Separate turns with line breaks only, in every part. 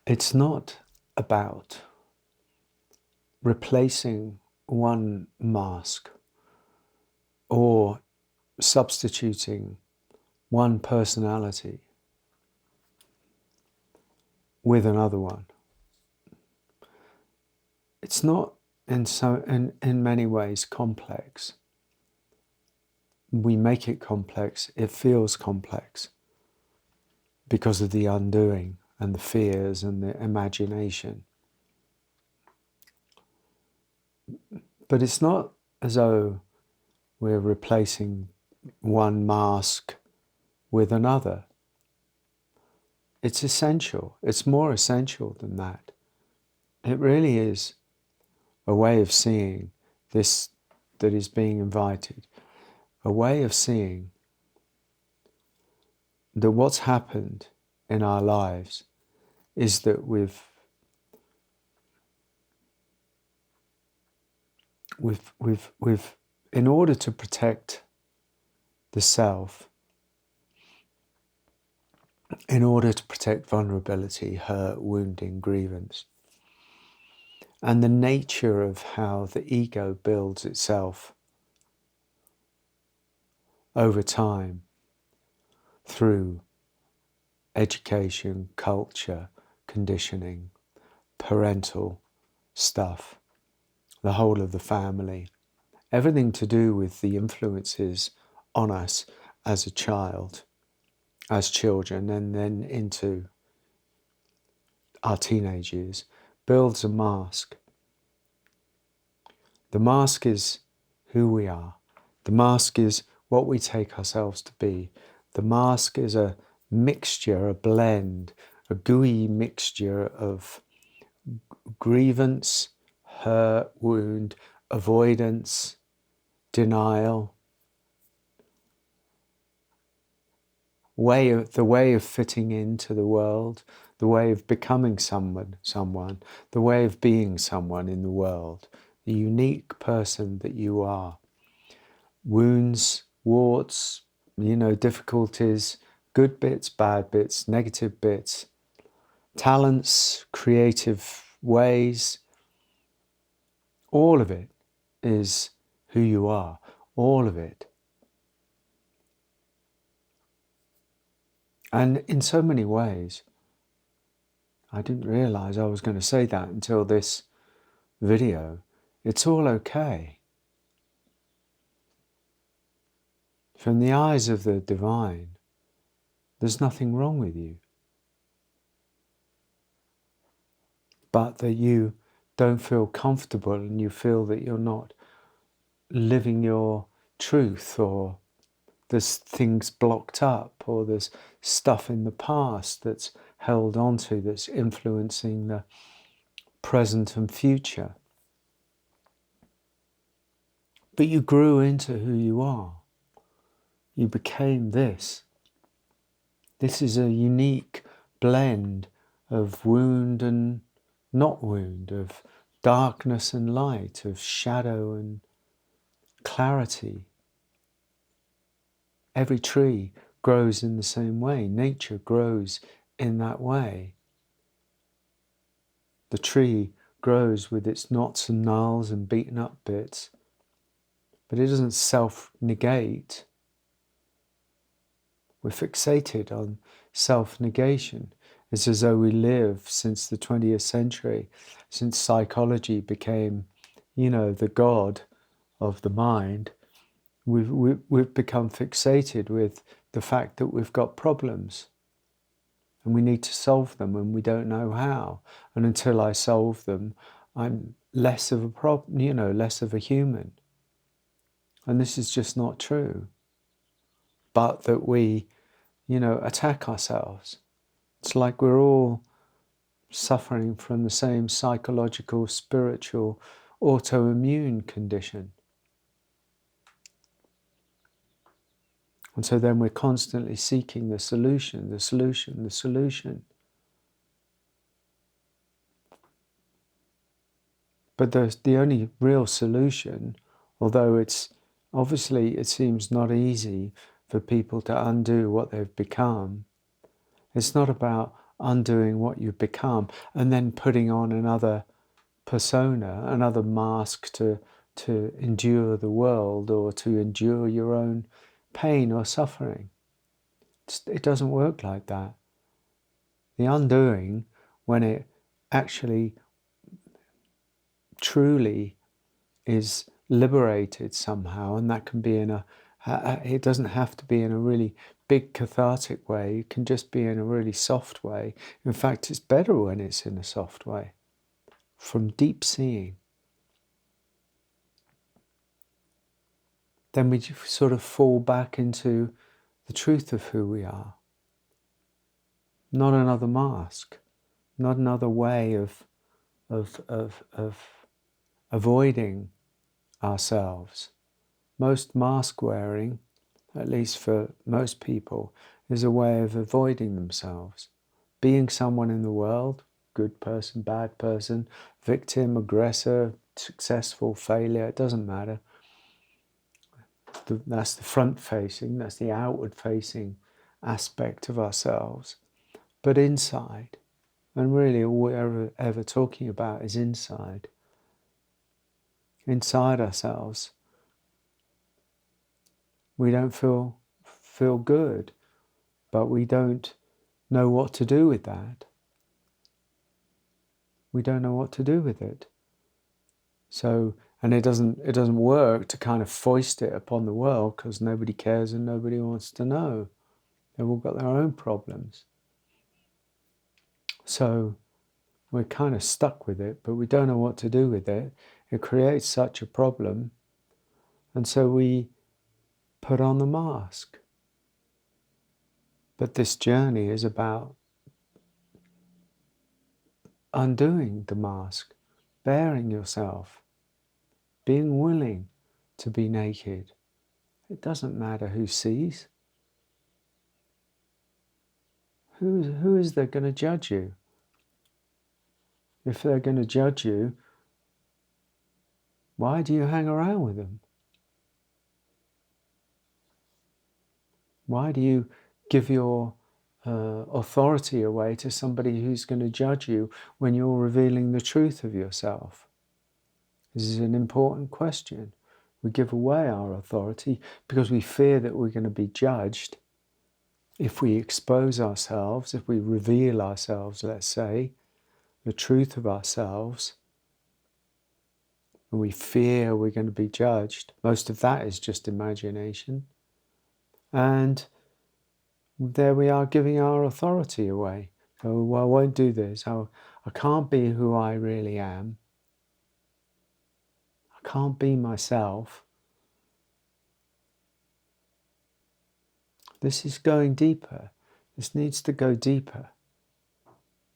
It's not about replacing one mask or substituting one personality with another one. It's not in many ways complex. We make it complex, it feels complex because of the undoing and the fears and the imagination. But it's not as though we're replacing one mask with another. It's essential. It's more essential than that. It really is a way of seeing this that is being invited, a way of seeing that what's happened in our lives is that we've in order to protect the self, in order to protect vulnerability, hurt, wounding, grievance, and the nature of how the ego builds itself over time through education, culture, conditioning, parental stuff, the whole of the family, everything to do with the influences on us as a child, as children, and then into our teenage years, builds a mask. The mask is who we are. The mask is what we take ourselves to be. The mask is a mixture, a blend, a gooey mixture of grievance, hurt, wound, avoidance, denial, the way of fitting into the world, the way of becoming someone, the way of being someone in the world, the unique person that you are. Wounds, warts, difficulties, good bits, bad bits, negative bits, talents, creative ways, all of it is who you are, all of it. And in so many ways, I didn't realize I was going to say that until this video, it's all okay. From the eyes of the divine, there's nothing wrong with you. But that you don't feel comfortable and you feel that you're not living your truth, or there's things blocked up, or there's stuff in the past that's held onto that's influencing the present and future. But you grew into who you are. You became this. This is a unique blend of wound and not wound, of darkness and light, of shadow and clarity. Every tree grows in the same way. Nature grows in that way. The tree grows with its knots and gnarls and beaten up bits, but it doesn't self-negate. We're fixated on self-negation. It's as though we live since the 20th century, since psychology became, the god of the mind. We've become fixated with the fact that we've got problems and we need to solve them and we don't know how. And until I solve them, I'm less of a problem, less of a human. And this is just not true. But that we, attack ourselves. It's like we're all suffering from the same psychological, spiritual, autoimmune condition. And so then we're constantly seeking the solution, the solution, the solution. But the only real solution, although it's obviously it seems not easy for people to undo what they've become, it's not about undoing what you've become, and then putting on another persona, another mask to endure the world or to endure your own pain or suffering. It doesn't work like that. The undoing, when it actually truly is liberated somehow, and that can be it doesn't have to be in a really big cathartic way, it can just be in a really soft way. In fact, it's better when it's in a soft way, from deep seeing. Then we sort of fall back into the truth of who we are. Not another mask, not another way of avoiding ourselves. Most mask wearing, at least for most people, is a way of avoiding themselves. Being someone in the world, good person, bad person, victim, aggressor, successful, failure, it doesn't matter. That's the front facing, that's the outward facing aspect of ourselves. But inside, and really all we're ever talking about is inside. Inside ourselves, we don't feel good, but we don't know what to do with that. We don't know what to do with it. So, and it doesn't work to kind of foist it upon the world, because nobody cares and nobody wants to know. They've all got their own problems. So we're kind of stuck with it, but we don't know what to do with it. It creates such a problem. And so we put on the mask. But this journey is about undoing the mask, baring yourself, being willing to be naked. It doesn't matter who sees. Who is there going to judge you? If they're going to judge you, why do you hang around with them? Why do you give your authority away to somebody who's going to judge you when you're revealing the truth of yourself? This is an important question. We give away our authority because we fear that we're going to be judged if we expose ourselves, if we reveal ourselves, let's say, the truth of ourselves, and we fear we're going to be judged. Most of that is just imagination. And there we are giving our authority away. Oh, well, I won't do this. I can't be who I really am. I can't be myself. This is going deeper. This needs to go deeper.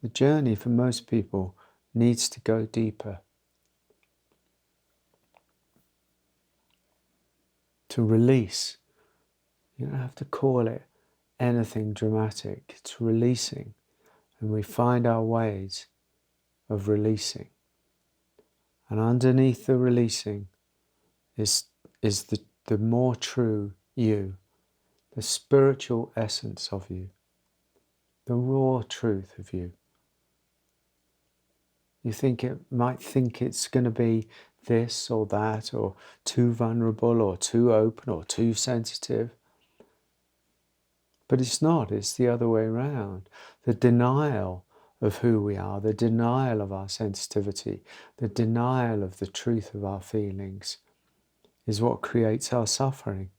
The journey for most people needs to go deeper. To release. You don't have to call it anything dramatic. It's releasing. And we find our ways of releasing. And underneath the releasing is the more true you, the spiritual essence of you, the raw truth of you. You might think it's going to be this or that, or too vulnerable, or too open, or too sensitive. But it's not, it's the other way around. The denial of who we are, the denial of our sensitivity, the denial of the truth of our feelings is what creates our suffering.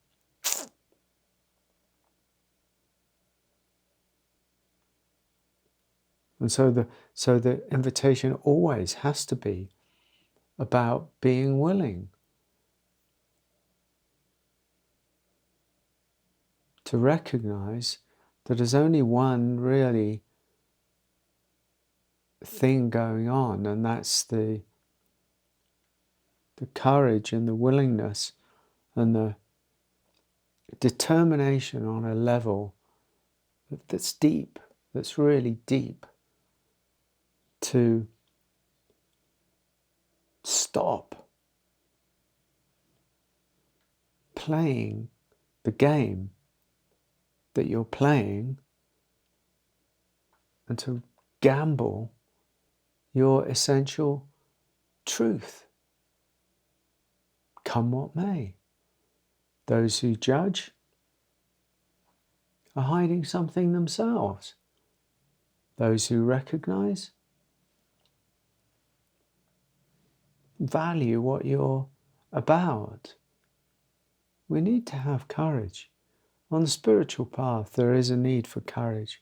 And so the invitation always has to be about being willing to recognize that there's only one really thing going on, and that's the courage and the willingness and the determination on a level that's deep, that's really deep, to stop playing the game that you're playing and to gamble your essential truth. Come what may. Those who judge are hiding something themselves. Those who recognize value what you're about. We need to have courage. On the spiritual path, there is a need for courage.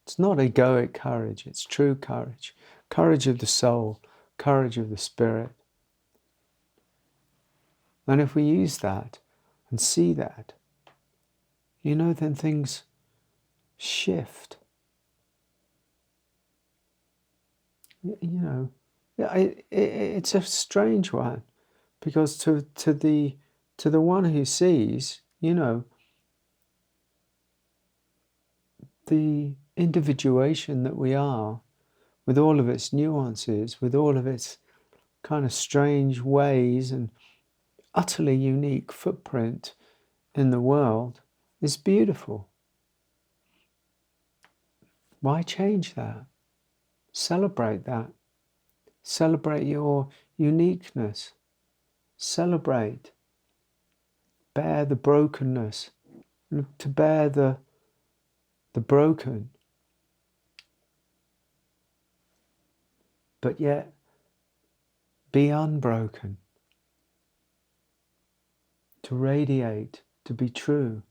It's not egoic courage, it's true courage. Courage of the soul, courage of the spirit. And if we use that and see that, then things shift. It's a strange one, because to the one who sees, the individuation that we are, with all of its nuances, with all of its kind of strange ways and utterly unique footprint in the world, is beautiful. Why change that? Celebrate that. Celebrate your uniqueness. Celebrate. Bear the brokenness. To bear the broken. But yet, be unbroken. To radiate, to be true,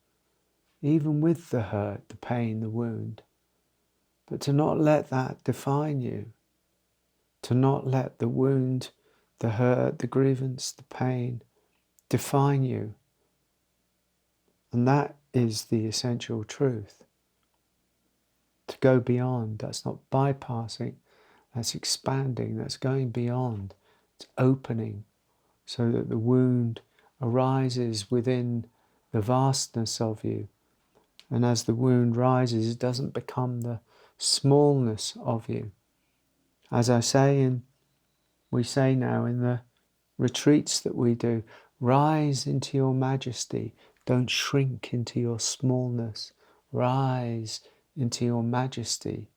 even with the hurt, the pain, the wound. But to not let that define you. To not let the wound, the hurt, the grievance, the pain define you. And that is the essential truth. To go beyond, that's not bypassing, that's expanding, that's going beyond. It's opening so that the wound arises within the vastness of you. And as the wound rises, it doesn't become the smallness of you. As I say, and we say now in the retreats that we do, rise into your majesty. Don't shrink into your smallness. Rise into your majesty.